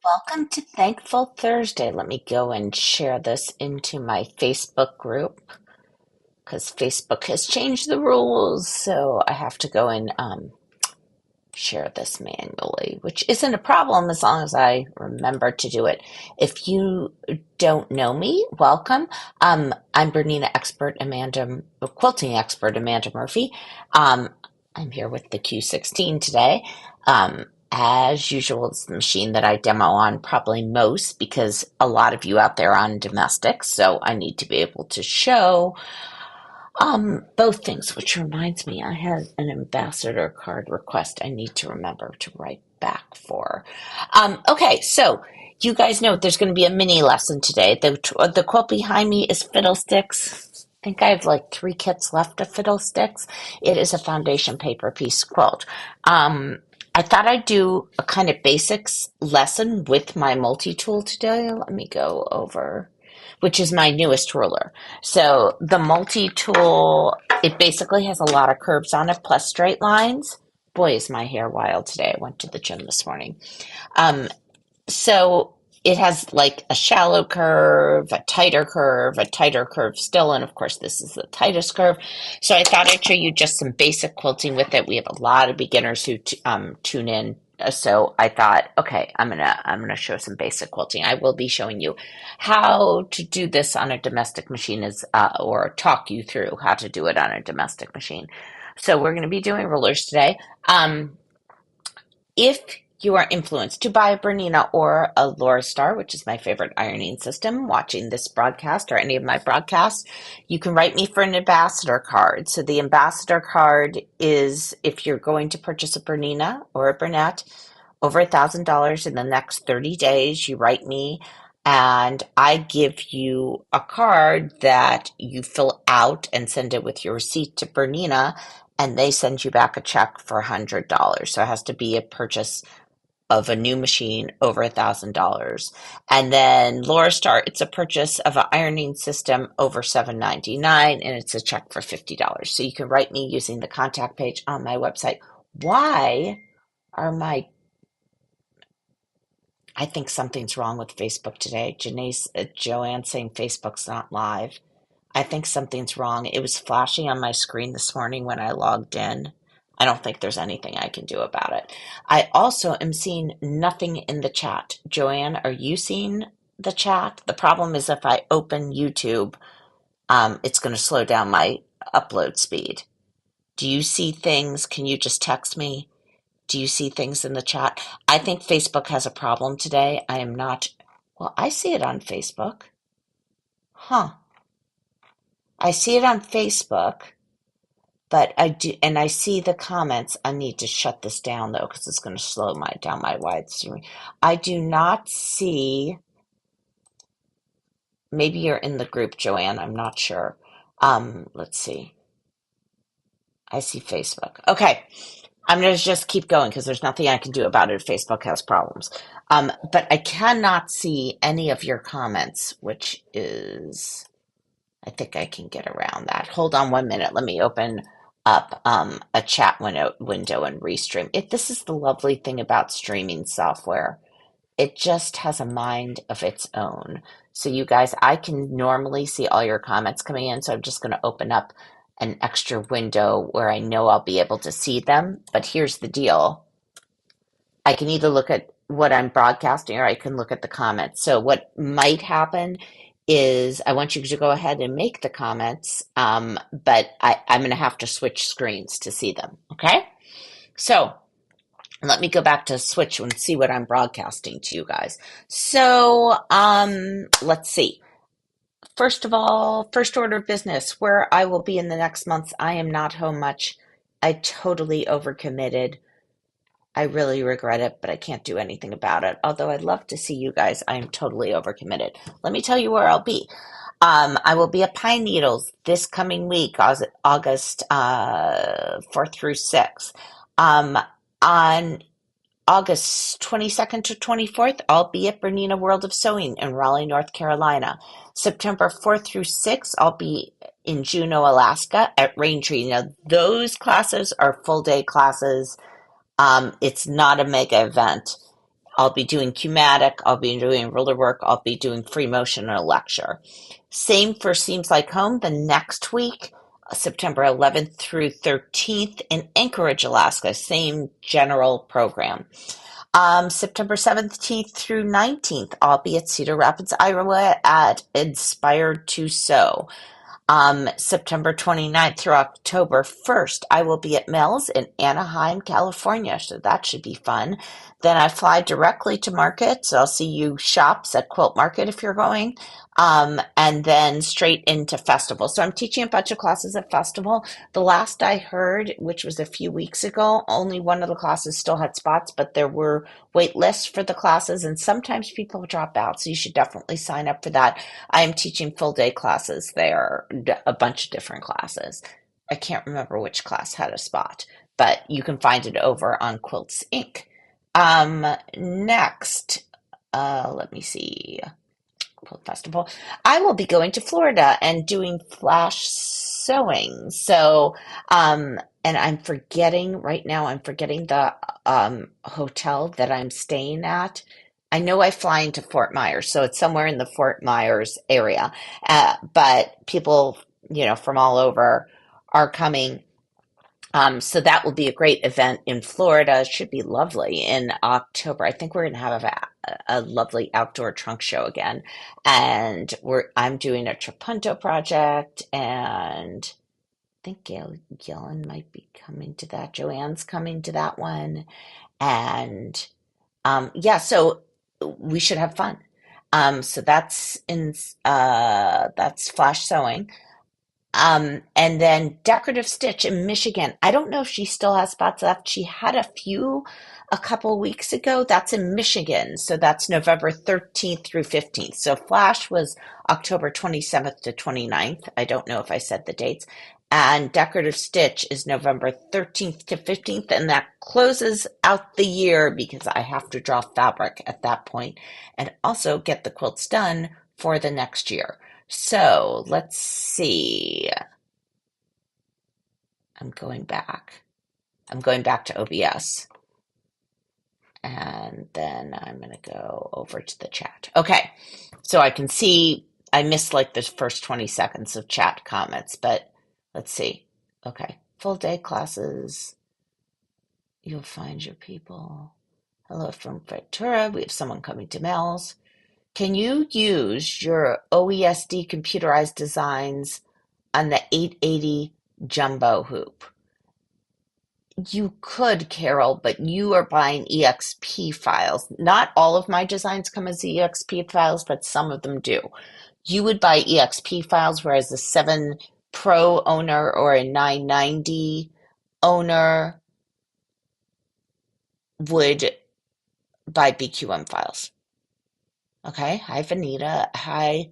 Welcome to Thankful Thursday. Let me go and share this into my Facebook group because Facebook has changed the rules. So I have to go and share this manually, which isn't a problem as long as I remember to do it. If you don't know me, welcome. I'm Bernina expert Amanda, quilting expert Amanda Murphy. Um, I'm here with the Q16 today. As usual, it's the machine that I demo on probably most because a lot of you out there are on domestic, so I need to be able to show both things, which reminds me, I had an ambassador card request I need to remember to write back for. Okay, so you guys know there's going to be a mini lesson today. The quilt behind me is Fiddlesticks. I think I have like 3 kits left of Fiddlesticks. It is a foundation paper piece quilt. I thought I'd do a kind of basics lesson with my multi-tool today. Let me go over, which is my newest ruler. So the multi-tool, it basically has a lot of curves on it, plus straight lines. Boy, is my hair wild today. I went to the gym this morning. Um, so it has like a shallow curve, a tighter curve still, and of course this is the tightest curve. So I thought I'd show you just some basic quilting with it. We have a lot of beginners who tune in. So I thought, okay, I'm gonna show some basic quilting. I will be showing you how to do this on a domestic machine, or talk you through how to do it on a domestic machine. So we're going to be doing rulers today. If you are influenced to buy a Bernina or a Laura Star, which is my favorite ironing system, watching this broadcast or any of my broadcasts, you can write me for an ambassador card. So the ambassador card is if you're going to purchase a Bernina or a Bernette over $1,000 in the next 30 days, you write me and I give you a card that you fill out and send it with your receipt to Bernina, and they send you back a check for $100. So it has to be a purchase of a new machine over $1,000. And then Laura Star, it's a purchase of an ironing system over $799, and it's a check for $50. So you can write me using the contact page on my website. Why are my I think something's wrong with Facebook today. Joanne saying Facebook's not live. I think something's wrong. It was flashing on my screen this morning when I logged in. I don't think there's anything I can do about it. I also am seeing nothing in the chat. Joanne, are you seeing the chat? The problem is if I open YouTube, it's going to slow down my upload speed. Do you see things? Can you just text me? Do you see things in the chat? I think Facebook has a problem today. I am not, well, I see it on Facebook. Huh. I see it on Facebook, but I do, and I see the comments. I need to shut this down though, because it's going to slow down my wide streaming. I do not see, maybe you're in the group, Joanne. I'm not sure. Let's see. I see Facebook. Okay. I'm going to just keep going because there's nothing I can do about it if Facebook has problems. But I cannot see any of your comments, which is, I think I can get around that. Hold on 1 minute. Let me open up a chat window and restream. This is the lovely thing about streaming software. It just has a mind of its own. So you guys, I can normally see all your comments coming in, so I'm just going to open up an extra window where I know I'll be able to see them. But here's the deal. I can either look at what I'm broadcasting or I can look at the comments. So what might happen is I want you to go ahead and make the comments, but I'm going to have to switch screens to see them. Okay? So let me go back to switch and see what I'm broadcasting to you guys. So let's see. First of all, first order of business, where I will be in the next months. I am not home much. I totally overcommitted. I really regret it, but I can't do anything about it. Although I'd love to see you guys, I am totally overcommitted. Let me tell you where I'll be. I will be at Pine Needles this coming week, August 4th through 6th. On August 22nd to 24th, I'll be at Bernina World of Sewing in Raleigh, North Carolina. September 4th through 6th, I'll be in Juneau, Alaska at Raintree. Now, those classes are full day classes. It's not a mega event. I'll be doing Qmatic, I'll be doing ruler work, I'll be doing free motion and a lecture. Same for Seems Like Home the next week, September 11th through 13th in Anchorage, Alaska. Same general program. September 17th through 19th, I'll be at Cedar Rapids, Iowa at Inspired to Sew. September 29th through October 1st, I will be at Mel's in Anaheim, California, so that should be fun. Then I fly directly to Market, so I'll see you shops at Quilt Market if you're going, and then straight into Festival. So I'm teaching a bunch of classes at Festival. The last I heard, which was a few weeks ago, only one of the classes still had spots, but there were wait lists for the classes, and sometimes people drop out, so you should definitely sign up for that. I am teaching full day classes there, a bunch of different classes. I can't remember which class had a spot, but you can find it over on Quilts Inc. Next, let me see. Quilt Festival. I will be going to Florida and doing flash sewing. So, and I'm forgetting right now, I'm forgetting the hotel that I'm staying at. I know I fly into Fort Myers, so it's somewhere in the Fort Myers area. But people, from all over are coming. So that will be a great event in Florida. It should be lovely in October. I think we're going to have a lovely outdoor trunk show again. And I'm doing a Trapunto project, and I think Gillen might be coming to that. Joanne's coming to that one. And yeah, so we should have fun. So that's flash sewing. And then Decorative Stitch in Michigan. I don't know if she still has spots left. She had a couple weeks ago. That's in Michigan. So that's November 13th through 15th. So Flash was October 27th to 29th. I don't know if I said the dates. And Decorative Stitch is November 13th to 15th. And that closes out the year because I have to draw fabric at that point and also get the quilts done for the next year. So let's see. I'm going back. I'm going back to OBS. And then I'm going to go over to the chat. Okay. So I can see I missed like the first 20 seconds of chat comments, but let's see. Okay. Full day classes. You'll find your people. Hello from Ventura. We have someone coming to Mel's. Can you use your OESD computerized designs on the 880 jumbo hoop? You could, Carol, but you are buying EXP files. Not all of my designs come as EXP files, but some of them do. You would buy EXP files, whereas a 7 Pro owner or a 990 owner would buy BQM files. Okay. Hi, Vanita. Hi,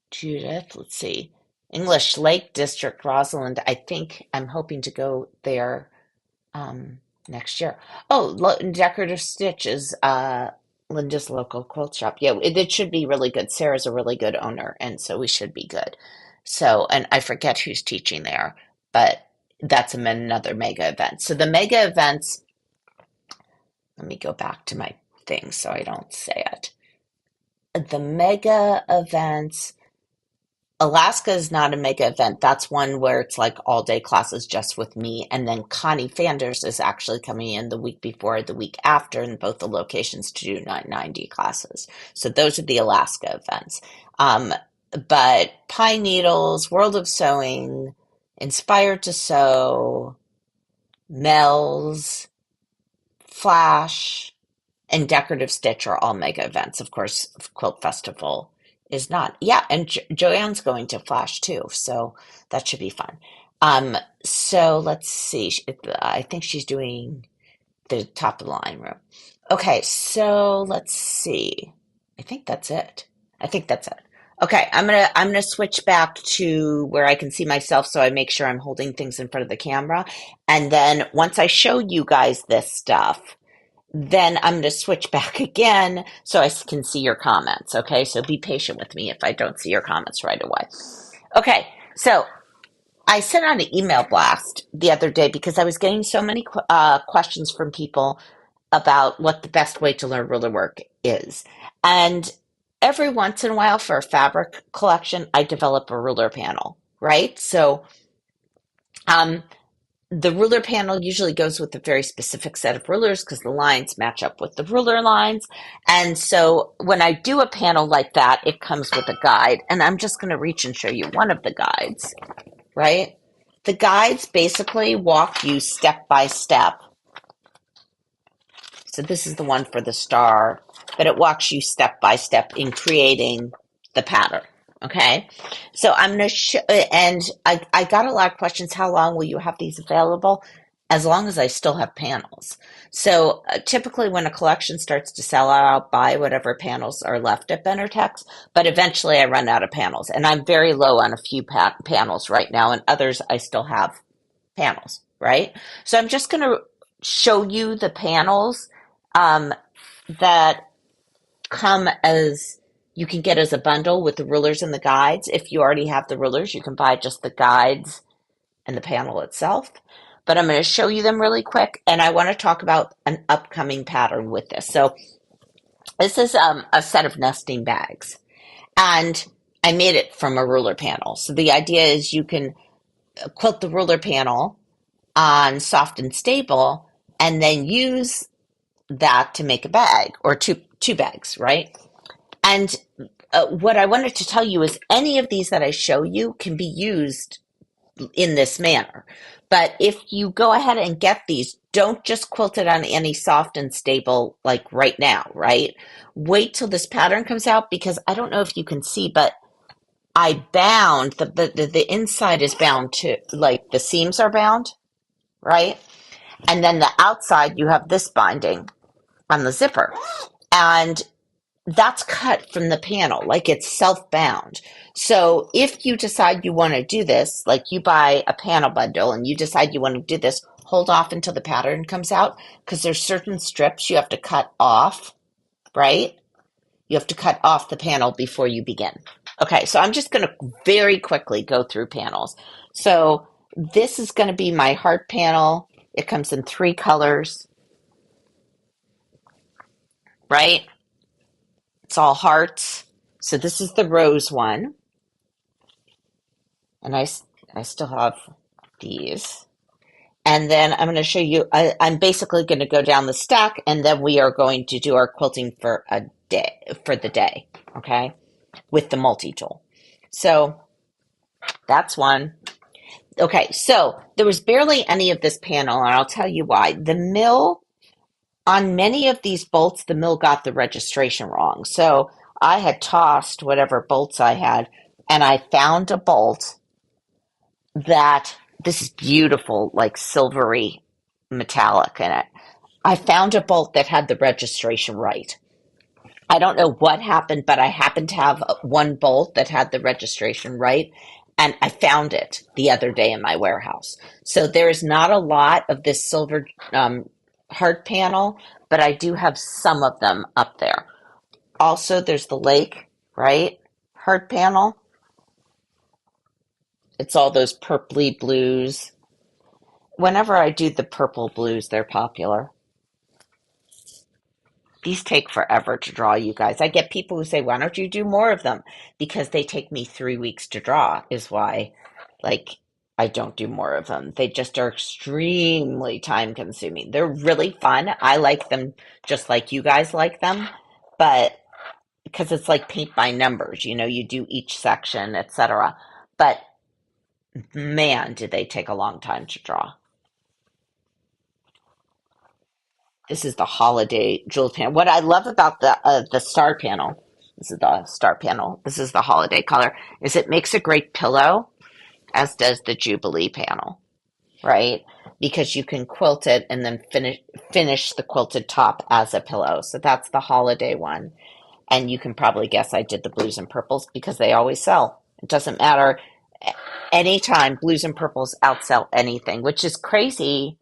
Judith. Let's see. English Lake District, Rosalind. I think I'm hoping to go there next year. Oh, Decorative Stitch is Linda's local quilt shop. Yeah, it should be really good. Sarah's a really good owner, and so we should be good. So, and I forget who's teaching there, but that's another mega event. So the mega events, let me go back to my thing so I don't say it. The mega events, Alaska is not a mega event. That's one where it's like all day classes just with me. And then Connie Fanders is actually coming in the week before, the week after, in both the locations to do 990 classes. So those are the Alaska events. But Pine Needles, World of Sewing, Inspired to Sew, Mel's, Flash, and Decorative Stitch are all mega events. Of course, Quilt Festival is not. Yeah, and Joanne's going to Flash too, so that should be fun. So let's see. I think she's doing the top of the line room. Okay, so let's see. I think that's it. I think that's it. Okay, I'm gonna switch back to where I can see myself so I make sure I'm holding things in front of the camera. And then once I show you guys this stuff, then I'm going to switch back again so I can see your comments. Okay, so be patient with me if I don't see your comments right away. Okay, so I sent out an email blast the other day because I was getting so many questions from people about what the best way to learn ruler work is. And every once in a while for a fabric collection, I develop a ruler panel, right? So um, the ruler panel usually goes with a very specific set of rulers because the lines match up with the ruler lines. And so when I do a panel like that, it comes with a guide. And I'm just going to reach and show you one of the guides, right? The guides basically walk you step by step. So this is the one for the star, but it walks you step by step in creating the pattern. Okay. So I'm going to show, and I got a lot of questions. How long will you have these available? As long as I still have panels. So typically when a collection starts to sell out, I'll buy whatever panels are left at Benartex, but eventually I run out of panels and I'm very low on a few panels right now and others I still have panels, right? So I'm just going to show you the panels um, that come as you can get as a bundle with the rulers and the guides. If you already have the rulers, you can buy just the guides and the panel itself. But I'm going to show you them really quick, and I want to talk about an upcoming pattern with this. So this is a set of nesting bags, and I made it from a ruler panel. So the idea is you can quilt the ruler panel on soft and stable, and then use that to make a bag or two bags, right? And what I wanted to tell you is any of these that I show you can be used in this manner. But if you go ahead and get these, don't just quilt it on any soft and stable like right now, right? Wait till this pattern comes out because I don't know if you can see, but I bound the inside is bound to like the seams are bound, right? And then the outside you have this binding on the zipper. And that's cut from the panel, like it's self-bound. So if you decide you want to do this, like you buy a panel bundle and you decide you want to do this, hold off until the pattern comes out because there's certain strips you have to cut off, right? You have to cut off the panel before you begin. Okay, so I'm just going to very quickly go through panels. So this is going to be my heart panel. It comes in 3 colors, right? It's all hearts. So this is the rose one. And I still have these. And then I'm going to show you, I'm basically going to go down the stack and then we are going to do our quilting for a day, for the day, okay, with the multi-tool. So that's one. Okay, so there was barely any of this panel, and I'll tell you why. The mill, on many of these bolts, the mill got the registration wrong. So I had tossed whatever bolts I had, and I found a bolt that this is beautiful, like silvery metallic in it. I found a bolt that had the registration right. I don't know what happened, but I happened to have one bolt that had the registration right, and I found it the other day in my warehouse. So there is not a lot of this silver heart panel, but I do have some of them up there. Also, there's the lake, right? Heart panel. It's all those purpley blues. Whenever I do the purple blues, they're popular. These take forever to draw, you guys. I get people who say, why don't you do more of them? Because they take me 3 weeks to draw, is why, like, I don't do more of them. They just are extremely time consuming. They're really fun. I like them just like you guys like them, but because it's like paint by numbers, you do each section, etc. But man, did they take a long time to draw. This is the holiday jeweled panel. What I love about the star panel, this is the star panel, this is the holiday color, is it makes a great pillow, as does the Jubilee panel, right? Because you can quilt it and then finish the quilted top as a pillow. So that's the holiday one. And you can probably guess I did the blues and purples because they always sell. It doesn't matter. Anytime blues and purples outsell anything, which is crazy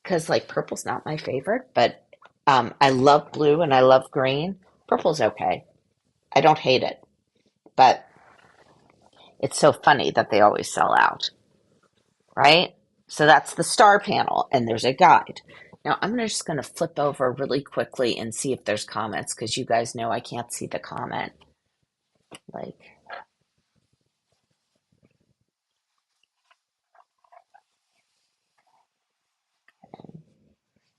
because like purple's not my favorite, but I love blue and I love green. Purple's okay. I don't hate it, but it's so funny that they always sell out, right? So that's the star panel, and there's a guide. Now I'm just going to flip over really quickly and see if there's comments because you guys know I can't see the comment. Like,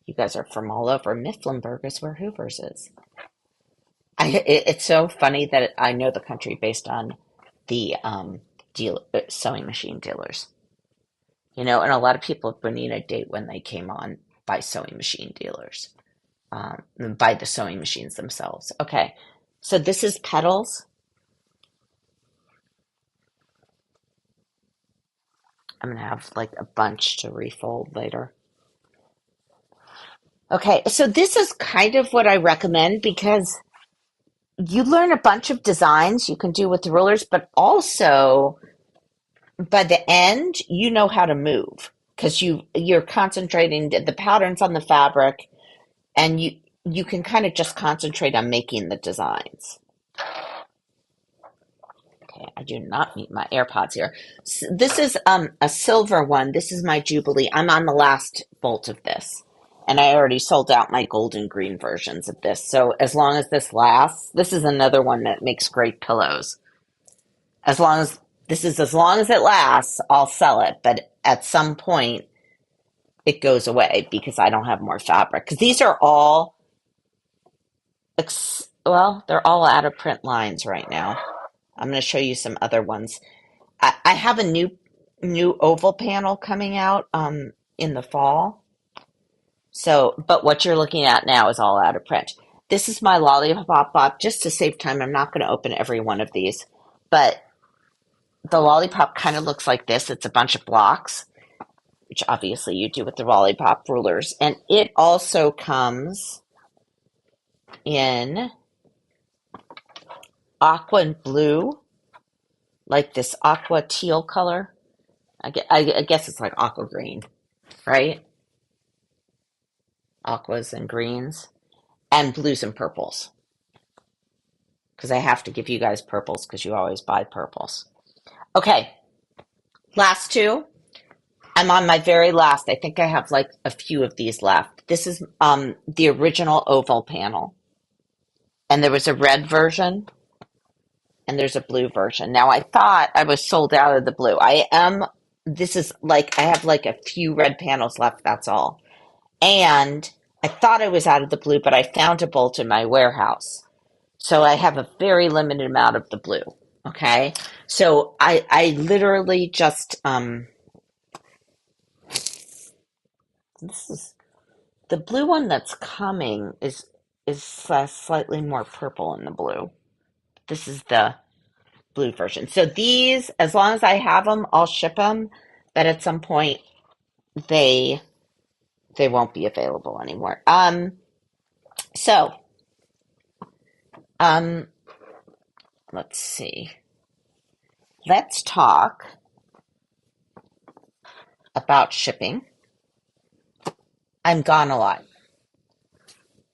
you guys are from all over. Mifflinburg is where Hoover's is. It's so funny that I know the country based on the sewing machine dealers. And a lot of people have been in a date when they came on by sewing machine dealers, by the sewing machines themselves. Okay, so this is Petals. I'm gonna have like a bunch to refold later. Okay, so this is kind of what I recommend because you learn a bunch of designs you can do with the rulers, but also by the end, you know how to move because you're concentrating the patterns on the fabric, and you can kind of just concentrate on making the designs. Okay, I do not need my AirPods here. This is a silver one. This is my Jubilee. I'm on the last bolt of this. And I already sold out my gold and green versions of this. So as long as this lasts, this is another one that makes great pillows. As long as it lasts, I'll sell it. But at some point, it goes away because I don't have more fabric. Because these are all, they're all out of print lines right now. I'm going to show you some other ones. I have a new oval panel coming out in the fall. So, but what you're looking at now is all out of print. This is my lollipop box. Just to save time, I'm not going to open every one of these. But the lollipop kind of looks like this. It's a bunch of blocks, which obviously you do with the lollipop rulers. And it also comes in aqua and blue, like this aqua teal color. I guess it's like aqua green, right? Aquas and greens, and blues and purples. Because I have to give you guys purples because you always buy purples. Okay, last two. I'm on my very last. I think I have like a few of these left. This is the original oval panel. And there was a red version and there's a blue version. Now I thought I was sold out of the blue. This is like, I have like a few red panels left, that's all. And I thought I was out of the blue, but I found a bolt in my warehouse. So I have a very limited amount of the blue. Okay. So I literally just, this is the blue one that's coming is slightly more purple in the blue. This is the blue version. So these, as long as I have them, I'll ship them. But at some point, they won't be available anymore. So let's see. Let's talk about shipping. I'm gone a lot.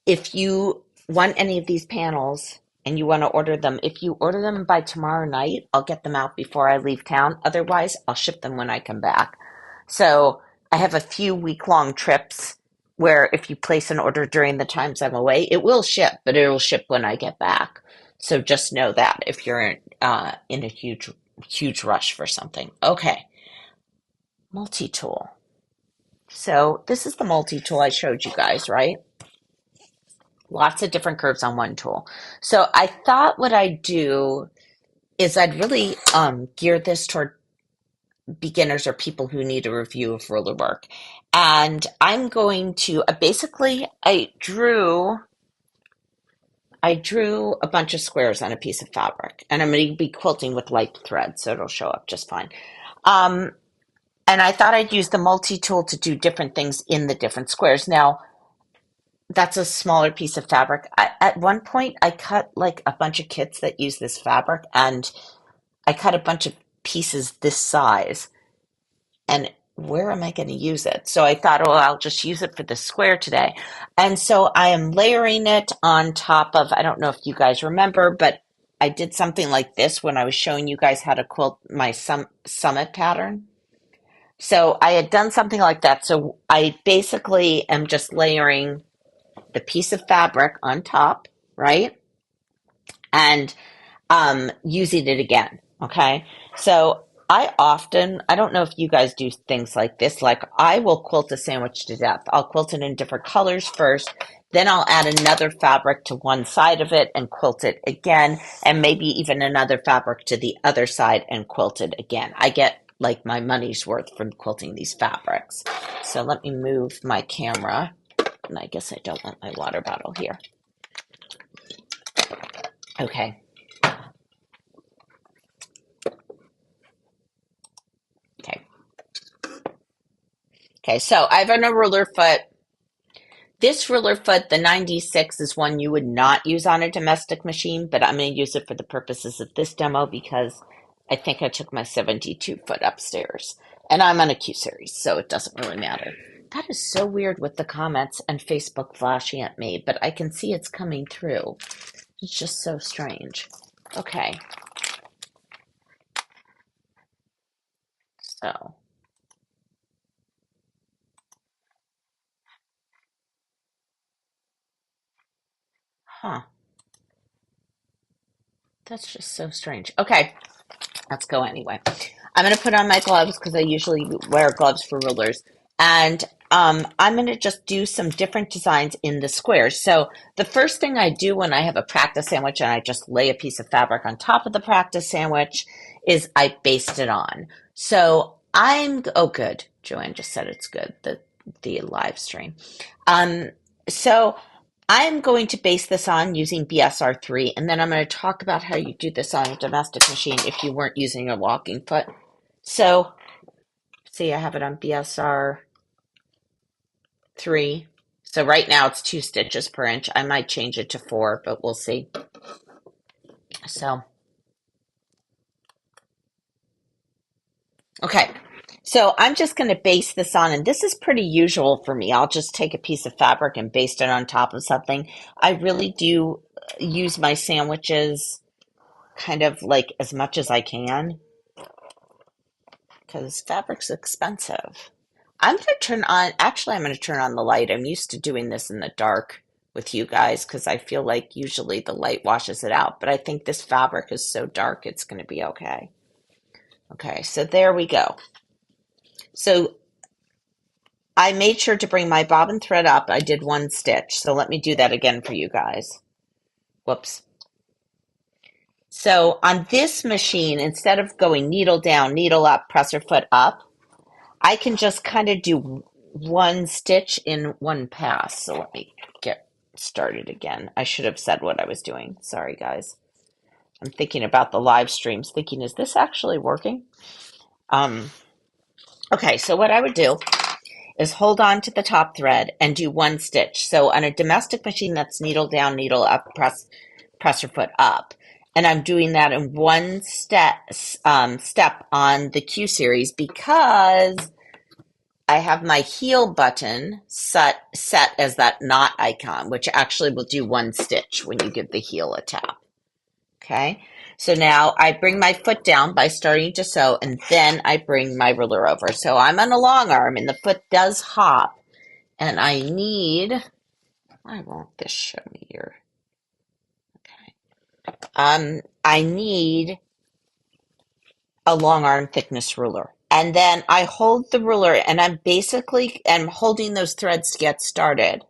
If you want any of these panels and you want to order them, if you order them by tomorrow night, I'll get them out before I leave town. Otherwise, I'll ship them when I come back. So I have a few week-long trips where if you place an order during the times I'm away, it will ship, but it will ship when I get back. So just know that if you're in a huge rush for something. Okay, multi-tool. So this is the multi-tool I showed you guys, right? Lots of different curves on one tool. So I thought what I'd do is I'd really gear this toward beginners or people who need a review of ruler work. And I'm going to, basically, I drew a bunch of squares on a piece of fabric. And I'm going to be quilting with light thread, so it'll show up just fine. And I thought I'd use the multi-tool to do different things in the different squares. Now, that's a smaller piece of fabric. At one point, I cut like a bunch of kits that use this fabric, and I cut a bunch of pieces this size. And where am I going to use it? So I thought, oh, I'll just use it for the square today. And so I am layering it on top of, I don't know if you guys remember, but I did something like this when I was showing you guys how to quilt my summit pattern. So I had done something like that. So I basically am just layering the piece of fabric on top, right? And using it again. Okay. So I don't know if you guys do things like this. Like I will quilt a sandwich to death. I'll quilt it in different colors first. Then I'll add another fabric to one side of it and quilt it again. And maybe even another fabric to the other side and quilt it again. I get like my money's worth from quilting these fabrics. So let me move my camera. And I guess I don't want my water bottle here. Okay. Okay. Okay, so I have a ruler foot. This ruler foot, the 96, is one you would not use on a domestic machine, but I'm going to use it for the purposes of this demo because I think I took my 72 foot upstairs. And I'm on a Q series, so it doesn't really matter. That is so weird with the comments and Facebook flashing at me, but I can see it's coming through. It's just so strange. Okay, so, huh, that's just so strange. Okay, let's go anyway. I'm going to put on my gloves because I usually wear gloves for rulers. And I'm going to just do some different designs in the squares. So the first thing I do when I have a practice sandwich and I just lay a piece of fabric on top of the practice sandwich is I baste it on. So oh good. Joanne just said it's good, the live stream. Um, so I'm going to base this on using BSR3, and then I'm going to talk about how you do this on a domestic machine if you weren't using a walking foot. So, see, I have it on BSR3. So right now it's 2 stitches per inch. I might change it to 4, but we'll see. So, okay. So I'm just going to base this on, and this is pretty usual for me. I'll just take a piece of fabric and baste it on top of something. I really do use my sandwiches kind of like as much as I can because fabric's expensive. I'm going to turn on the light. I'm used to doing this in the dark with you guys because I feel like usually the light washes it out, but I think this fabric is so dark it's going to be okay. Okay, so there we go. So I made sure to bring my bobbin thread up. I did 1 stitch, so let me do that again for you guys. Whoops. So on this machine, instead of going needle down, needle up, presser foot up, I can just kind of do 1 stitch in 1 pass. So let me get started again. I should have said what I was doing. Sorry, guys. I'm thinking about the live streams, thinking, is this actually working? Okay, so what I would do is hold on to the top thread and do 1 stitch. So on a domestic machine, that's needle down, needle up, presser foot up. And I'm doing that in 1 step on the Q series because I have my heel button set as that knot icon, which actually will do 1 stitch when you give the heel a tap. Okay, so now I bring my foot down by starting to sew, and then I bring my ruler over. So I'm on a long arm, and the foot does hop, and why won't this show me here? Okay, I need a long arm thickness ruler. And then I hold the ruler and I'm holding those threads to get started.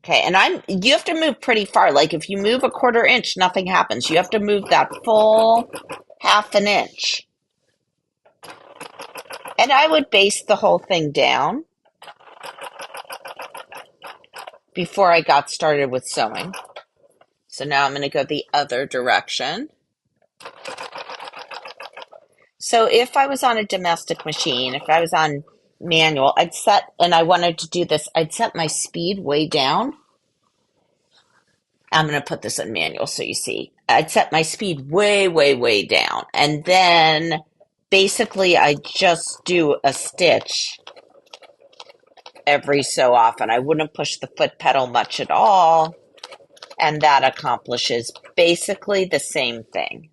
Okay, and you have to move pretty far. Like if you move a 1/4 inch, nothing happens. You have to move that full 1/2 inch. And I would base the whole thing down before I got started with sewing. So now I'm going to go the other direction. So if I was on a domestic machine, if I was on manual, and I wanted to do this, I'd set my speed way down. I'm going to put this in manual so you see. I'd set my speed way, way, way down. And then basically I just do a stitch every so often. I wouldn't push the foot pedal much at all. And that accomplishes basically the same thing.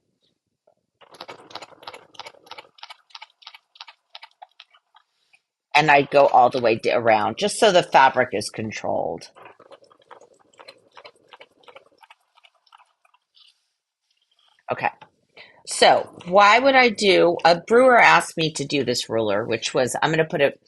and I'd go all the way around just so the fabric is controlled. Okay. So why would I do, a brewer asked me to do this ruler, which was, I'm going to put it,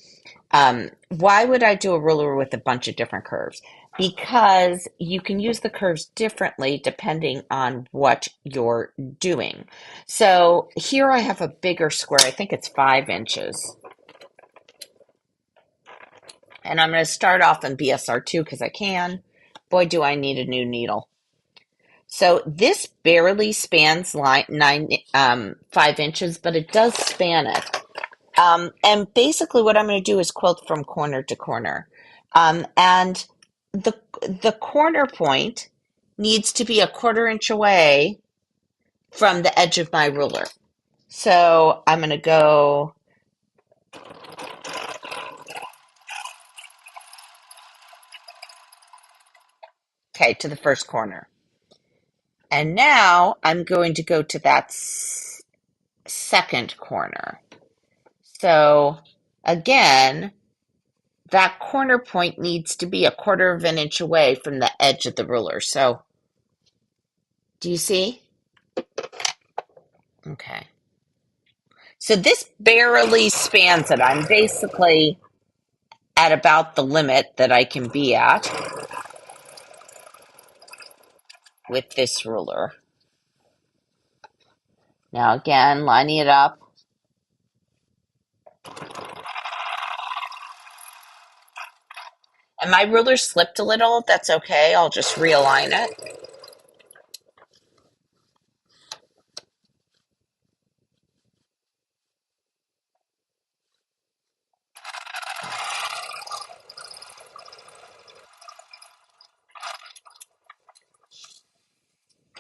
why would I do a ruler with a bunch of different curves? Because you can use the curves differently depending on what you're doing. So here I have a bigger square. I think it's 5 inches. And I'm going to start off in BSR2 because I can. Boy, do I need a new needle. So this barely spans 5 inches, but it does span it. And basically what I'm going to do is quilt from corner to corner. And the corner point needs to be a 1/4 inch away from the edge of my ruler. So I'm going to go, okay, to the first corner. And now I'm going to go to that second corner. So again, that corner point needs to be a 1/4 inch away from the edge of the ruler. So do you see? Okay. So this barely spans it. I'm basically at about the limit that I can be at with this ruler. Now again, lining it up. And my ruler slipped a little. That's okay. I'll just realign it.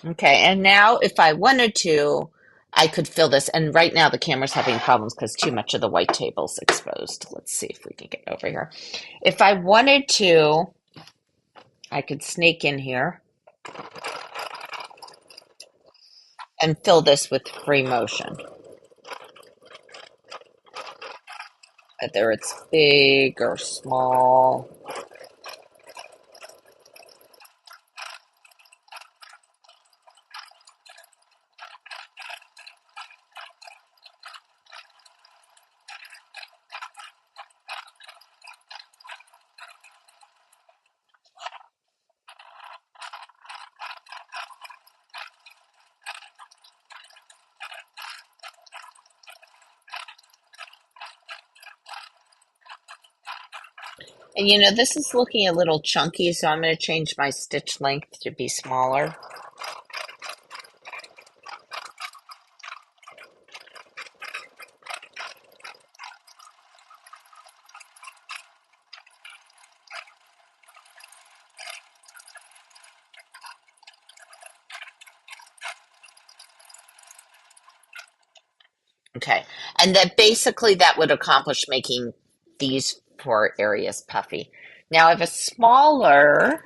Okay, and now if I wanted to, I could fill this. And right now the camera's having problems because too much of the white table's exposed. Let's see if we can get over here. If I wanted to, I could snake in here and fill this with free motion. Whether it's big or small. And you know, this is looking a little chunky, so I'm going to change my stitch length to be smaller. Okay, and that basically that would accomplish making these 4 areas puffy. Now I have a smaller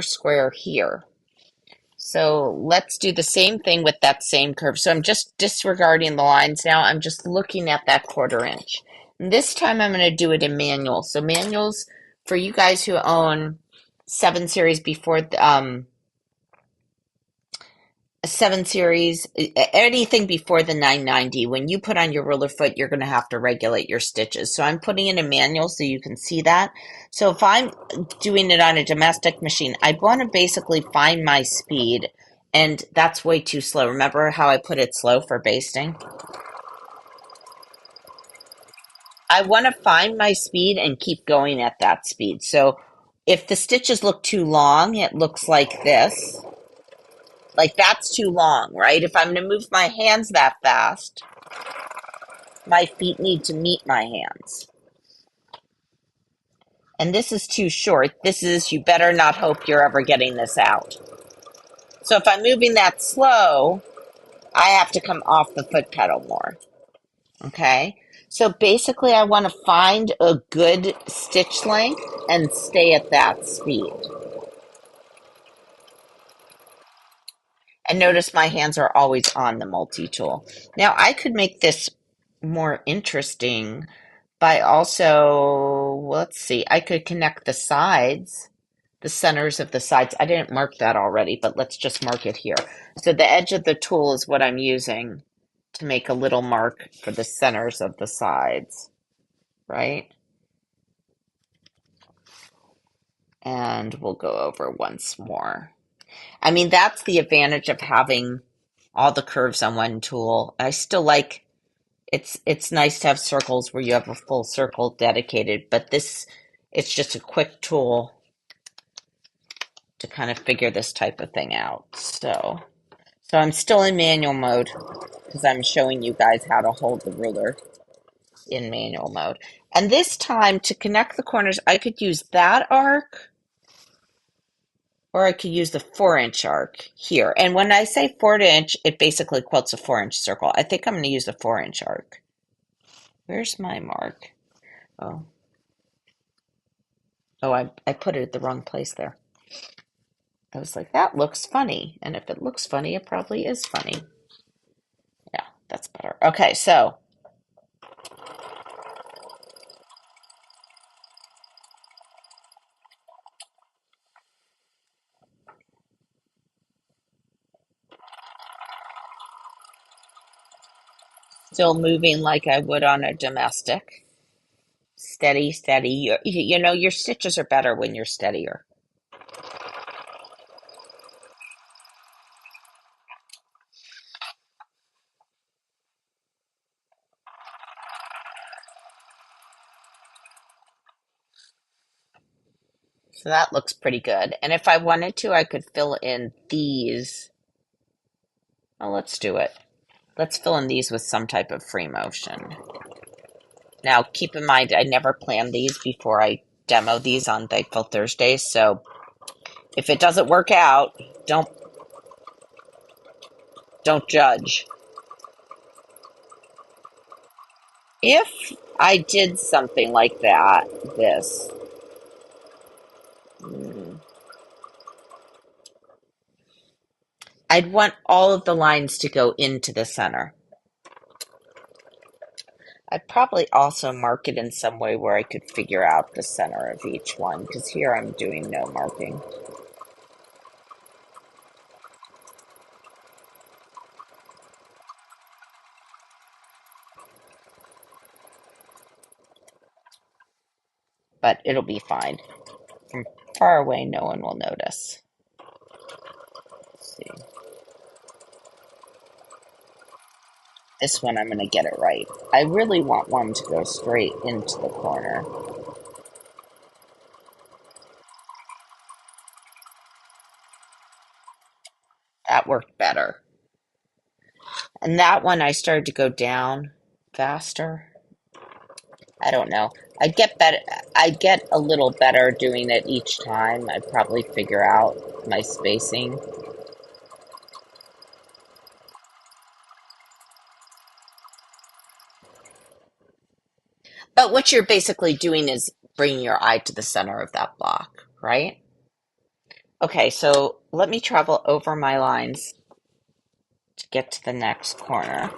square here. So let's do the same thing with that same curve. So I'm just disregarding the lines now. I'm just looking at that 1/4 inch. And this time I'm going to do it in manual. So manuals, for you guys who own 7 series before, 7 series, anything before the 990, when you put on your ruler foot, you're going to have to regulate your stitches. So I'm putting in a manual so you can see that. So if I'm doing it on a domestic machine, I'd want to basically find my speed, and that's way too slow. Remember how I put it slow for basting? I want to find my speed and keep going at that speed. So if the stitches look too long, it looks like this. Like that's too long, right? If I'm going to move my hands that fast, my feet need to meet my hands. And this is too short. This is, you better not hope you're ever getting this out. So if I'm moving that slow, I have to come off the foot pedal more. Okay? So basically I want to find a good stitch length and stay at that speed. And notice my hands are always on the multi-tool. Now I could make this more interesting by also, let's see, I could connect the sides, the centers of the sides. I didn't mark that already, but let's just mark it here. So the edge of the tool is what I'm using to make a little mark for the centers of the sides, right? And we'll go over once more. I mean, that's the advantage of having all the curves on one tool. I still like it's nice to have circles where you have a full circle dedicated, but this it's just a quick tool to kind of figure this type of thing out. So I'm still in manual mode because I'm showing you guys how to hold the ruler in manual mode. And this time to connect the corners, I could use that arc or I could use the 4-inch arc here. And when I say 4-inch, it basically quilts a 4-inch circle. I think I'm going to use the 4-inch arc. Where's my mark? Oh, I put it at the wrong place there. I was like, that looks funny. And if it looks funny, it probably is funny. Yeah, that's better. Okay, so still moving like I would on a domestic. Steady, steady. You know, your stitches are better when you're steadier. So that looks pretty good. And if I wanted to, I could fill in these. Well, let's do it. Let's fill in these with some type of free motion. Now, keep in mind, I never planned these before I demo these on Thankful Thursdays. So if it doesn't work out, don't don't judge. If I did something like that, this, mm, I'd want all of the lines to go into the center. I'd probably also mark it in some way where I could figure out the center of each one, because here I'm doing no marking. But it'll be fine. From far away, no one will notice. Let's see. This one, I'm going to get it right. I really want one to go straight into the corner. That worked better. And that one, I started to go down faster. I don't know. I'd get better. I'd get a little better doing it each time. I'd probably figure out my spacing. But what you're basically doing is bringing your eye to the center of that block, right? Okay, so let me travel over my lines to get to the next corner.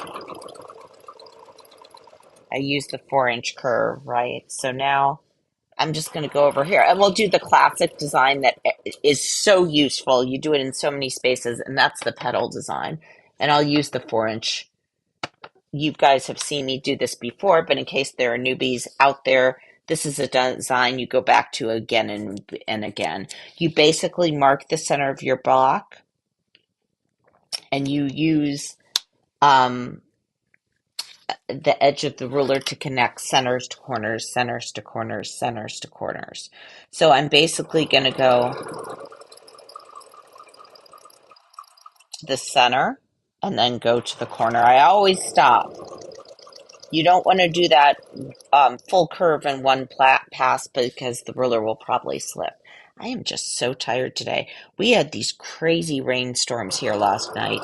I used the 4-inch curve, right? So now I'm just going to go over here and we'll do the classic design that is so useful. You do it in so many spaces, and that's the petal design. And I'll use the 4-inch. You guys have seen me do this before, but in case there are newbies out there, this is a design you go back to again and again. You basically mark the center of your block and you use um, the edge of the ruler to connect centers to corners, centers to corners, centers to corners. So I'm basically going to go to the center and then go to the corner. I always stop. You don't want to do that full curve in one pass because the ruler will probably slip. I am just so tired today. We had these crazy rainstorms here last night.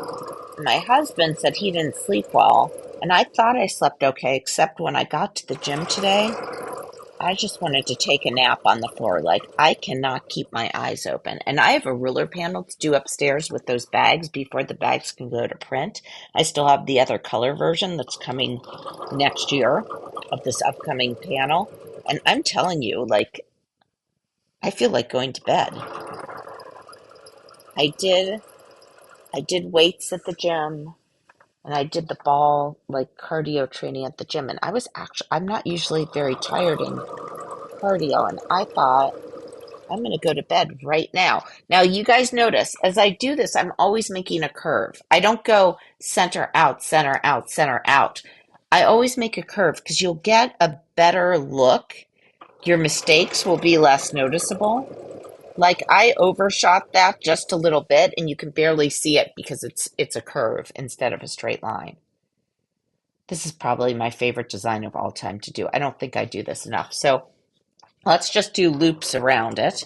My husband said he didn't sleep well, and I thought I slept okay, except when I got to the gym today. I just wanted to take a nap on the floor. Like, I cannot keep my eyes open. And I have a ruler panel to do upstairs with those bags before the bags can go to print. I still have the other color version that's coming next year of this upcoming panel. And I'm telling you, like, I feel like going to bed. I did I did weights at the gym and I did the ball like cardio training at the gym, and I'm not usually very tired in cardio, and I thought I'm going to go to bed right now. Now, you guys notice as I do this, I'm always making a curve. I don't go center out, center out, center out. I always make a curve because you'll get a better look. Your mistakes will be less noticeable. Like I overshot that just a little bit and you can barely see it because it's a curve instead of a straight line. This is probably my favorite design of all time to do. I don't think I do this enough. So let's just do loops around it.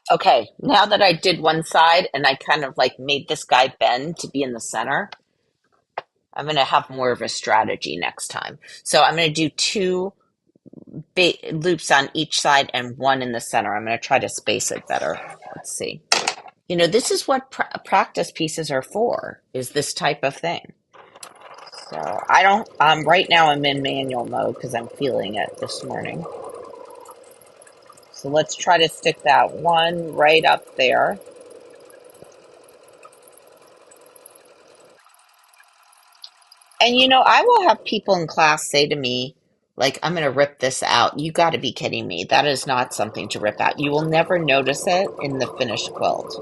Okay, now that I did one side and I kind of like made this guy bend to be in the center, I'm going to have more of a strategy next time. So I'm going to do two loops on each side and one in the center. I'm going to try to space it better. Let's see. You know, this is what practice pieces are for, is this type of thing. So I don't, right now I'm in manual mode because I'm feeling it this morning. So let's try to stick that one right up there. And you know, I will have people in class say to me, like, I'm going to rip this out. You got to be kidding me. That is not something to rip out. You will never notice it in the finished quilt.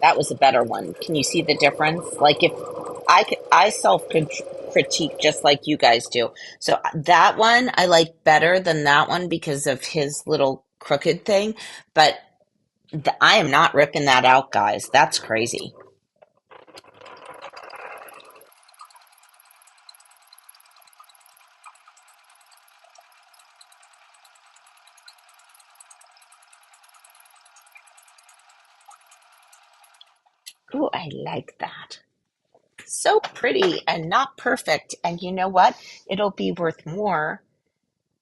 That was a better one. Can you see the difference? Like if I self critique just like you guys do. So that one I like better than that one because of his little crooked thing, but I am not ripping that out, guys. That's crazy. Ooh, I like that. So pretty and not perfect. And you know what? It'll be worth more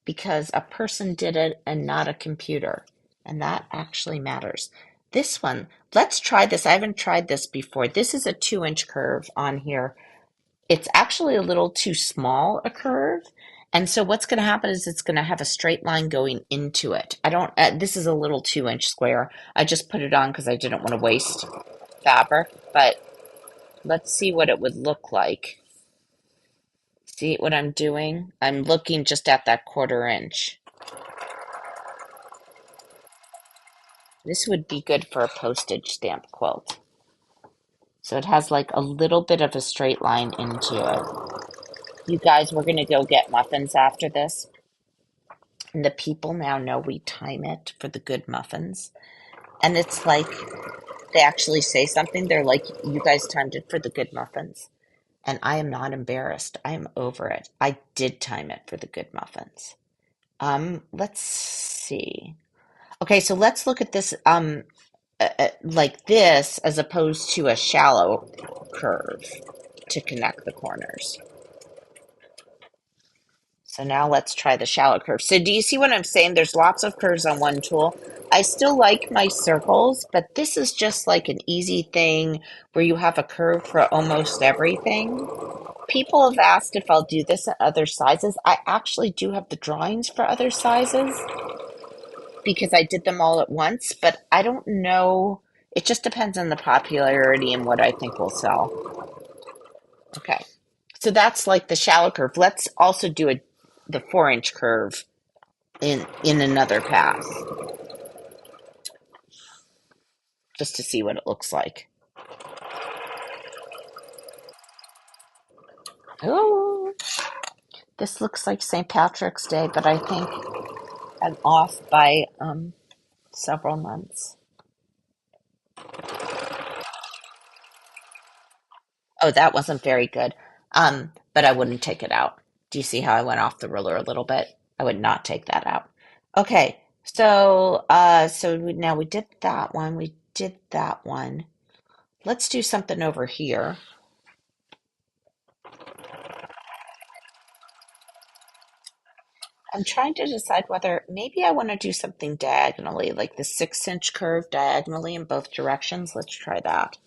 because a person did it and not a computer. And that actually matters. This one, let's try this. I haven't tried this before. This is a 2-inch curve on here. It's actually a little too small a curve. And so what's going to happen is it's going to have a straight line going into it. I don't, this is a little 2-inch square. I just put it on because I didn't want to waste fabric, but let's see what it would look like. See what I'm doing? I'm looking just at that 1/4 inch. This would be good for a postage stamp quilt. So it has like a little bit of a straight line into it. You guys, we're going to go get muffins after this. And the people now know we time it for the good muffins. And it's like they actually say something. They're like, you guys timed it for the good muffins. And I am not embarrassed. I am over it. I did time it for the good muffins. Let's see. Okay, so let's look at this like this as opposed to a shallow curve to connect the corners. So now let's try the shallow curve. So do you see what I'm saying? There's lots of curves on one tool. I still like my circles, but this is just like an easy thing where you have a curve for almost everything. People have asked if I'll do this at other sizes. I actually do have the drawings for other sizes because I did them all at once, but I don't know. It just depends on the popularity and what I think will sell. Okay. So that's like the shallow curve. Let's also do the 4-inch curve in another pass just to see what it looks like. Oh, this looks like St. Patrick's Day, but I think I'm off by several months. Oh, that wasn't very good. But I wouldn't take it out. Do you see how I went off the ruler a little bit? I would not take that out. Okay, now we did that one. We did that one. Let's do something over here. I'm trying to decide whether maybe I want to do something diagonally, like the 6-inch curve diagonally in both directions. Let's try that.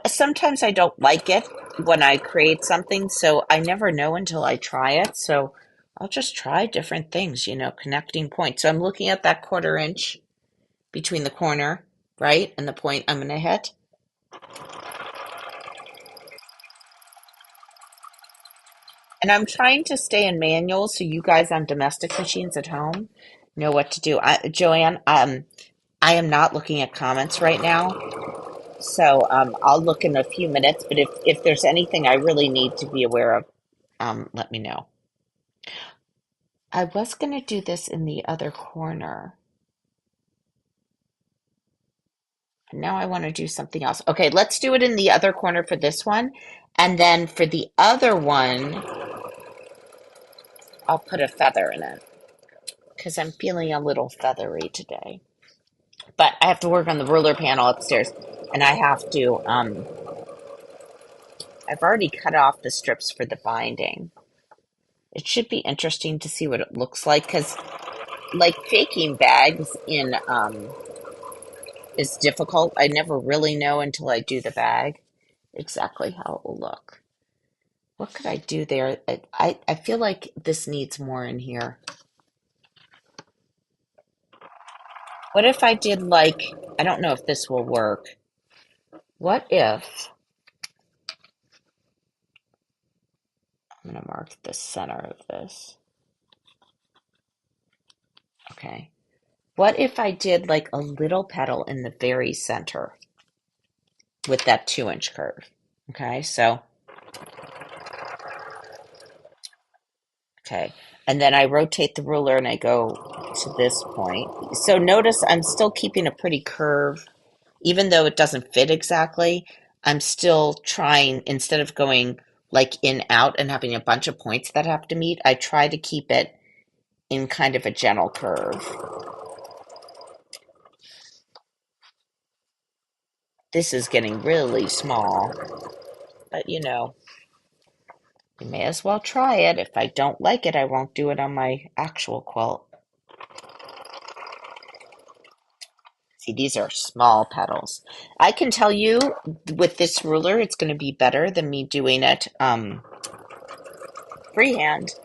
Sometimes I don't like it when I create something, so I never know until I try it. So I'll just try different things, connecting points. So I'm looking at that 1/4 inch between the corner, right, and the point I'm going to hit. And I'm trying to stay in manual so you guys on domestic machines at home know what to do. Joanne, I am not looking at comments right now, so I'll look in a few minutes. But if there's anything I really need to be aware of, let me know. I was going to do this in the other corner. And now I want to do something else. Okay, let's do it in the other corner for this one. And then for the other one, I'll put a feather in it because I'm feeling a little feathery today. But I have to work on the ruler panel upstairs. And I've already cut off the strips for the binding. It should be interesting to see what it looks like because like faking bags in is difficult. I never really know until I do the bag exactly how it will look. What could I do there? I feel like this needs more in here. What if I did I don't know if this will work. What if, I'm going to mark the center of this. Okay. What if I did like a little petal in the very center with that 2-inch curve? Okay, okay. And then I rotate the ruler and I go to this point. So notice I'm still keeping a pretty curve, even though it doesn't fit exactly. I'm still trying, instead of going like in out and having a bunch of points that have to meet, I try to keep it in kind of a gentle curve. This is getting really small, but you may as well try it. If I don't like it, I won't do it on my actual quilt. See, these are small petals. I can tell you with this ruler, it's going to be better than me doing it freehand.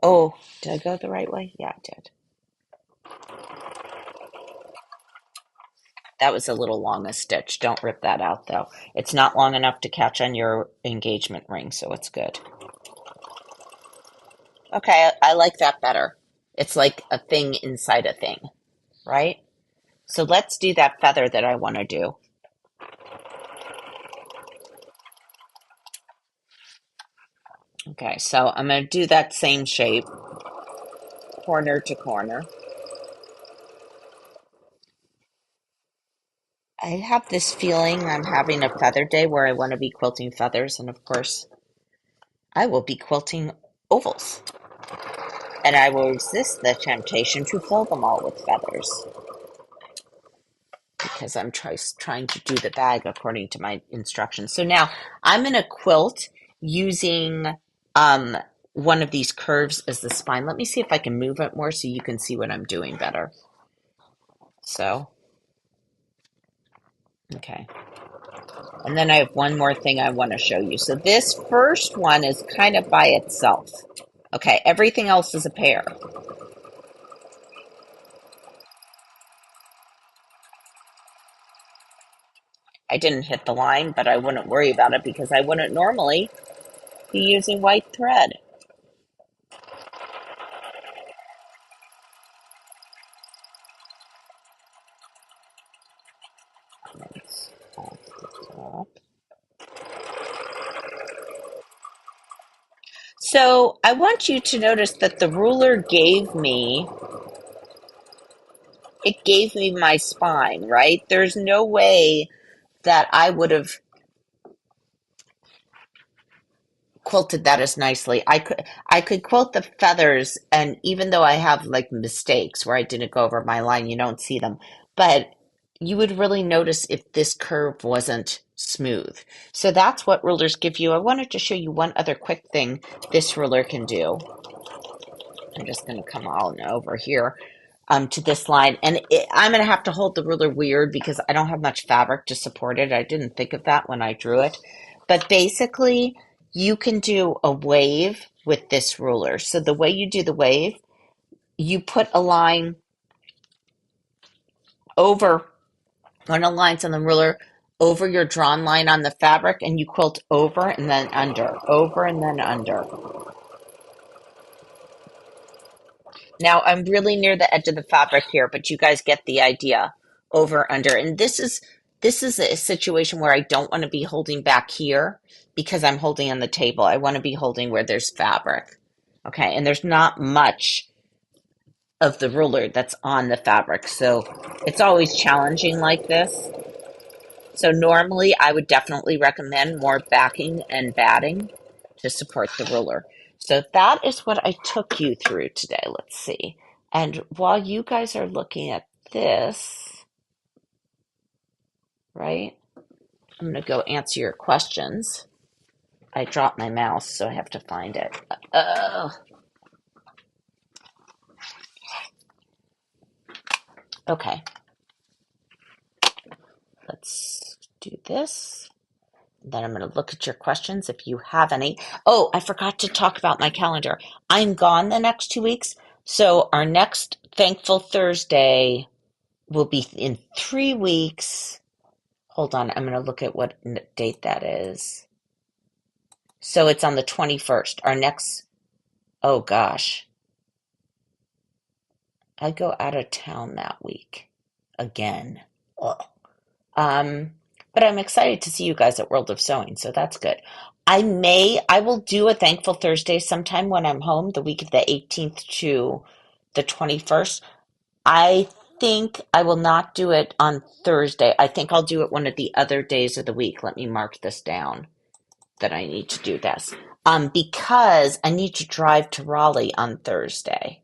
Oh, did I go the right way? Yeah, I did. That was a little long a stitch. Don't rip that out, though. It's not long enough to catch on your engagement ring, so it's good. Okay, I like that better. It's like a thing inside a thing, right? So let's do that feather that I want to do. Okay, so I'm going to do that same shape, corner to corner. I have this feeling I'm having a feather day where I want to be quilting feathers, and of course, I will be quilting ovals. And I will resist the temptation to fill them all with feathers because I'm trying to do the bag according to my instructions. So now I'm going to quilt using um, one of these curves as the spine. Let me see if I can move it more so you can see what I'm doing better. So, okay. And then I have one more thing I want to show you. So this first one is kind of by itself. Okay, everything else is a pair. I didn't hit the line, but I wouldn't worry about it because I wouldn't normally be using white thread. So I want you to notice that the ruler it gave me my spine, right? There's no way that I would have quilted that as nicely. I could quilt the feathers, and even though I have like mistakes where I didn't go over my line, you don't see them. But you would really notice if this curve wasn't smooth. So that's what rulers give you. I wanted to show you one other quick thing this ruler can do. I'm just going to come on over here to this line. And I'm going to have to hold the ruler weird because I don't have much fabric to support it. I didn't think of that when I drew it. But basically, you can do a wave with this ruler. So the way you do the wave, you put a line over one of the lines on the ruler over your drawn line on the fabric, and you quilt over and then under, over and then under. Now I'm really near the edge of the fabric here, but you guys get the idea. Over, under. And this is a situation where I don't want to be holding back here because I'm holding on the table. I want to be holding where there's fabric. Okay, and there's not much of the ruler that's on the fabric. So it's always challenging like this. So normally I would definitely recommend more backing and batting to support the ruler. So that is what I took you through today. Let's see. And while you guys are looking at this, right, I'm going to go answer your questions. I dropped my mouse, so I have to find it. Okay. Let's do this. Then I'm going to look at your questions if you have any. Oh, I forgot to talk about my calendar. I'm gone the next 2 weeks. So our next Thankful Thursday will be in 3 weeks. Hold on, I'm going to look at what date that is. So it's on the 21st. Our next, oh gosh, I go out of town that week again. Ugh. Um, but I'm excited to see you guys at World of Sewing, so that's good. I will do a Thankful Thursday sometime when I'm home, the week of the 18th to the 21st. I think I will not do it on Thursday. I think I'll do it one of the other days of the week. Let me mark this down that I need to do this. Because I need to drive to Raleigh on Thursday.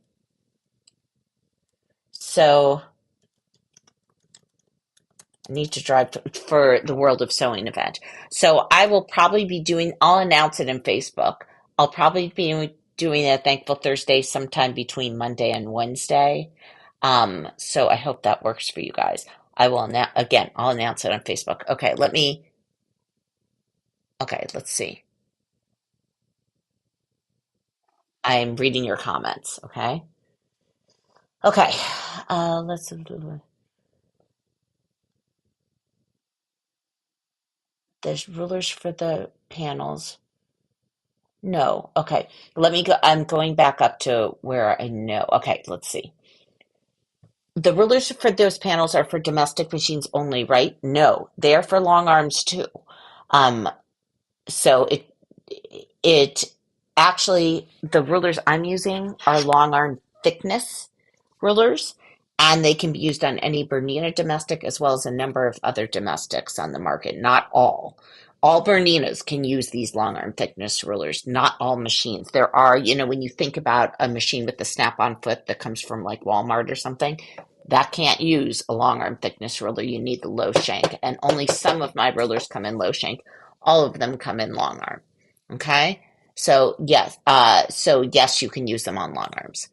So I need to drive for the World of Sewing event. So I will probably be I'll announce it in Facebook. I'll probably be doing a Thankful Thursday sometime between Monday and Wednesday. So I hope that works for you guys. I will I'll announce it on Facebook. Okay, let's see. I'm reading your comments, okay? Okay, there's rulers for the panels. No, okay. Let me go. I'm going back up to where I know. Okay, let's see. The rulers for those panels are for domestic machines only, right? No, they're for long arms too. Um, so it actually the rulers I'm using are long arm thickness rulers, and they can be used on any Bernina domestic as well as a number of other domestics on the market. Not all. All Berninas can use these long arm thickness rulers, not all machines. There are, when you think about a machine with the snap-on foot that comes from like Walmart or something, that can't use a long arm thickness ruler. You need the low shank, and only some of my rulers come in low shank. All of them come in long arm. Okay? So yes, you can use them on long arms.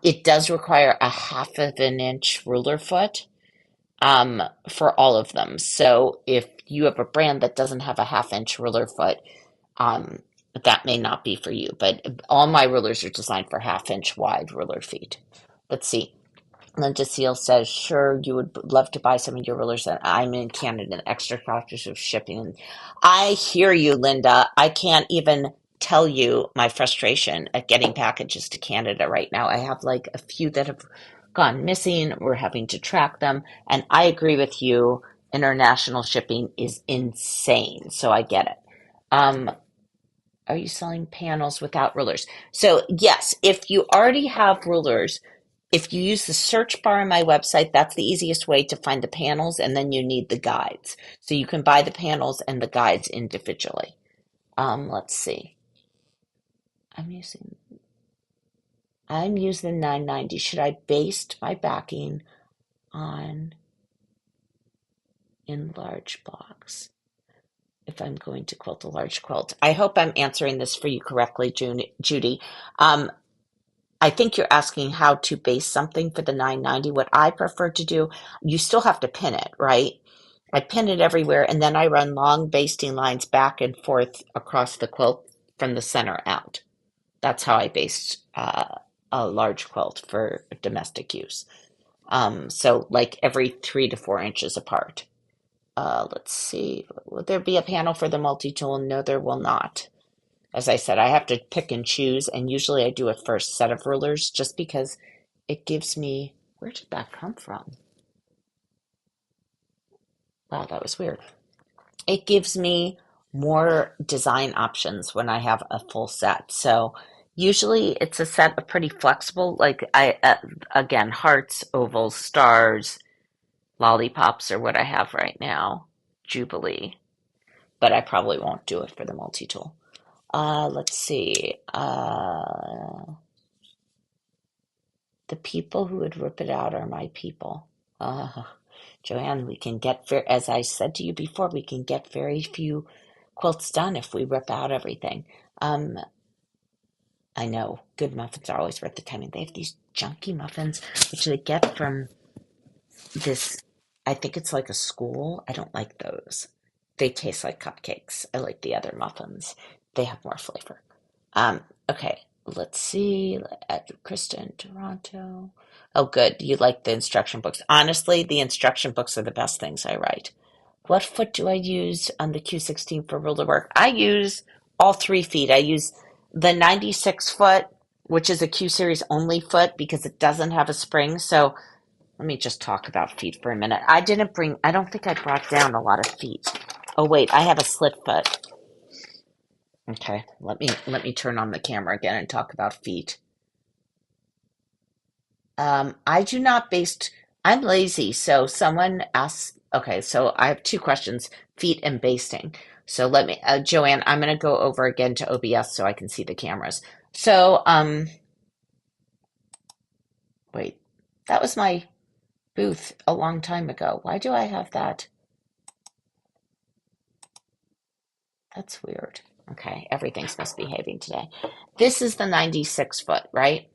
It does require a half of an inch ruler foot for all of them. So if you have a brand that doesn't have a half-inch ruler foot, um, that may not be for you. But all my rulers are designed for half-inch wide ruler feet. Let's see. Linda Seal says, sure, you would love to buy some of your rulers, and I'm in Canada, and extra costs of shipping. I hear you, Linda. I can't even tell you my frustration at getting packages to Canada right now. I have like a few that have gone missing. We're having to track them. And I agree with you. International shipping is insane. So I get it. Um, are you selling panels without rulers? So yes, if you already have rulers, if you use the search bar on my website, that's the easiest way to find the panels, and then you need the guides. So you can buy the panels and the guides individually. Let's see. I'm using I'm using 990. Should I baste my backing on in large blocks if I'm going to quilt a large quilt? I hope I'm answering this for you correctly, Judy. Um, I think you're asking how to base something for the 990. What I prefer to do, you still have to pin it, right? I pin it everywhere and then I run long basting lines back and forth across the quilt from the center out. That's how I baste a large quilt for domestic use. So like every 3 to 4 inches apart. Let's see. Would there be a panel for the multi-tool? No, there will not. As I said, I have to pick and choose, and usually I do a first set of rulers just because it gives me, where did that come from? Wow, that was weird. It gives me more design options when I have a full set. So usually it's a set of pretty flexible, like again, hearts, ovals, stars, lollipops are what I have right now, Jubilee, but I probably won't do it for the multi-tool. Let's see. The people who would rip it out are my people. Joanne, we can get, as I said to you before, we can get very few quilts done if we rip out everything. Um, I know good muffins are always worth the time, and they have these junky muffins, which they get from this, I think it's like a school. I don't like those. They taste like cupcakes. I like the other muffins. They have more flavor. Okay, let's see. Krista in Toronto. Oh, good. You like the instruction books. Honestly, the instruction books are the best things I write. What foot do I use on the Q16 for ruler work? I use all 3 feet. I use the 96 foot, which is a Q series only foot because it doesn't have a spring. So let me just talk about feet for a minute. I don't think I brought down a lot of feet. Oh, wait, I have a slit foot. Okay, let me turn on the camera again and talk about feet. I do not baste, I'm lazy. So someone asks, okay, so I have 2 questions, feet and basting. So Joanne, I'm going to go over again to OBS so I can see the cameras. So, wait, that was my booth a long time ago. Why do I have that? That's weird. Okay, everything's misbehaving today. This is the 96 foot, right?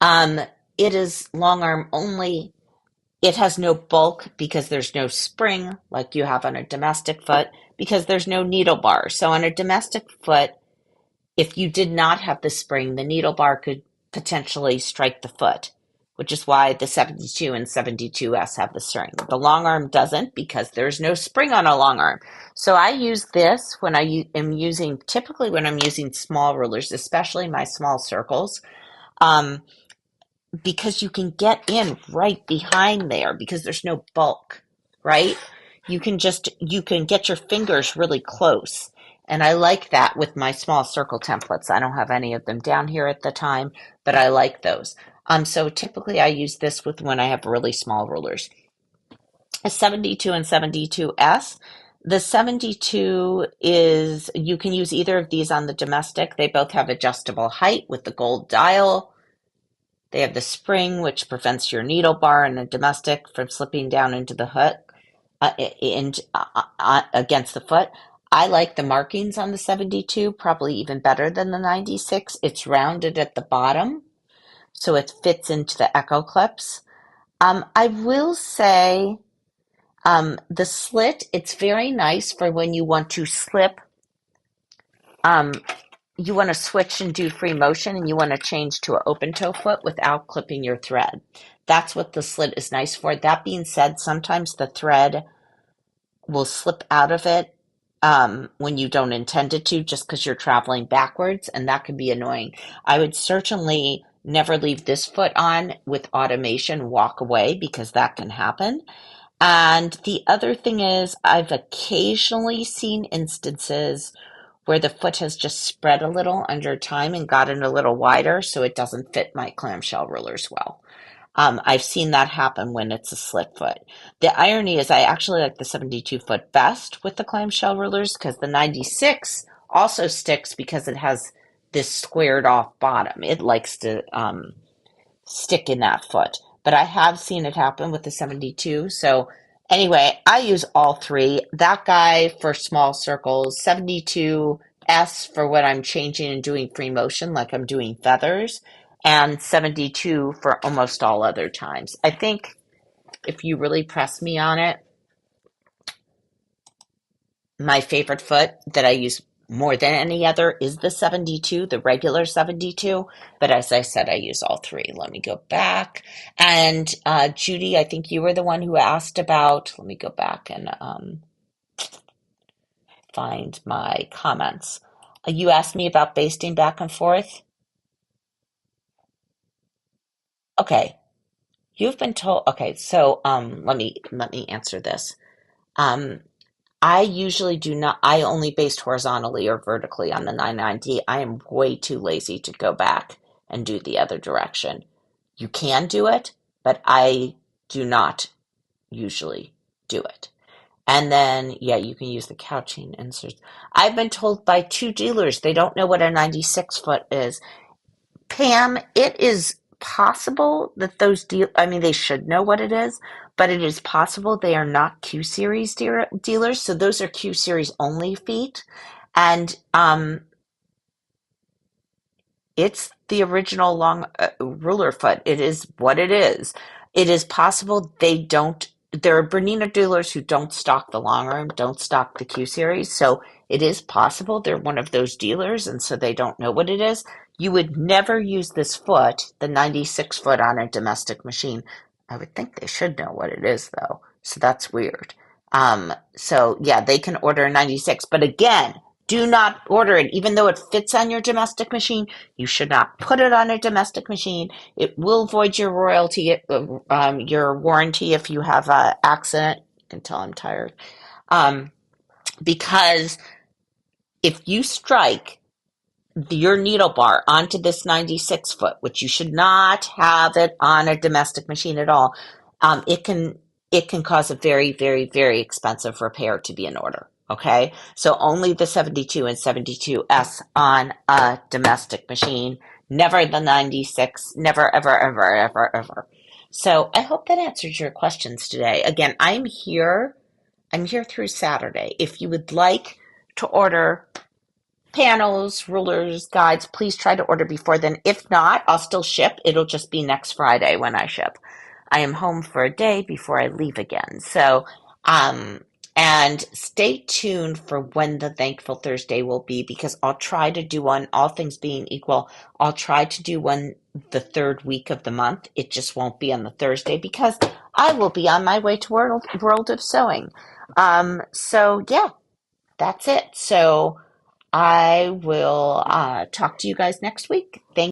Um, it is long arm only. It has no bulk because there's no spring like you have on a domestic foot because there's no needle bar. So on a domestic foot, if you did not have the spring, the needle bar could potentially strike the foot, which is why the 72 and 72S have the spring. The long arm doesn't because there's no spring on a long arm. So I use this when typically when I'm using small rulers, especially my small circles. Um, because you can get in right behind there because there's no bulk, right? You can get your fingers really close. And I like that with my small circle templates. I don't have any of them down here at the time, but I like those. So typically I use this with when I have really small rulers. A 72 and 72S. The 72 is, you can use either of these on the domestic. They both have adjustable height with the gold dial. They have the spring, which prevents your needle bar in a domestic from slipping down into the hook against the foot. I like the markings on the 72 probably even better than the 96. It's rounded at the bottom, so it fits into the echo clips. I will say the slit, it's very nice for when you want to slip um, you want to switch and do free motion and you want to change to an open toe foot without clipping your thread. That's what the slit is nice for. That being said, sometimes the thread will slip out of it when you don't intend it to, just because you're traveling backwards, and that can be annoying. I would certainly never leave this foot on with automation, walk away, because that can happen. And the other thing is, I've occasionally seen instances where the foot has just spread a little under time and gotten a little wider, so it doesn't fit my clamshell rulers well. I've seen that happen when it's a slit foot. The irony is I actually like the 72 foot best with the clamshell rulers because the 96 also sticks because it has this squared off bottom. It likes to stick in that foot. But I have seen it happen with the 72. So anyway, I use all three. That guy for small circles, 72S for when I'm changing and doing free motion, like I'm doing feathers, and 72 for almost all other times. I think if you really press me on it, my favorite foot that I use more than any other is the 72, the regular 72. But as I said, I use all three. Let me go back. And Judy, I think you were the one who asked about, let me go back and find my comments. You asked me about basting back and forth. Okay, you've been told. Okay, so let me answer this. Um, I usually do not, I only baste horizontally or vertically on the 990. I am way too lazy to go back and do the other direction. You can do it, but I do not usually do it. And then, yeah, you can use the couching inserts. I've been told by two dealers they don't know what a 96 foot is. Pam, it is possible that I mean, they should know what it is, but it is possible they are not Q series dealers. So those are Q series only feet. And it's the original long ruler foot. It is what it is. It is possible there are Bernina dealers who don't stock the long arm, don't stock the Q series. So it is possible they're one of those dealers and so they don't know what it is. You would never use this foot, the 96 foot, on a domestic machine. I would think they should know what it is though. So that's weird. So yeah, they can order a 96, but again, do not order it, even though it fits on your domestic machine. You should not put it on a domestic machine. It will void your your warranty if you have an accident. You can tell I'm tired. Um, because if you strike your needle bar onto this 96 foot, which you should not have it on a domestic machine at all, it can cause a very, very, very expensive repair to be in order. Okay, so only the 72 and 72S on a domestic machine, never the 96, never, ever, ever, ever, ever. So I hope that answers your questions today. Again, I'm here through Saturday. If you would like to order panels, rulers, guides, please try to order before then. If not, I'll still ship. It'll just be next Friday when I ship. I am home for a day before I leave again. So, um, and stay tuned for when the Thankful Thursday will be because I'll try to do one, all things being equal, I'll try to do one the third week of the month. It just won't be on the Thursday because I will be on my way to World of Sewing. So yeah, that's it. So I will talk to you guys next week. Thank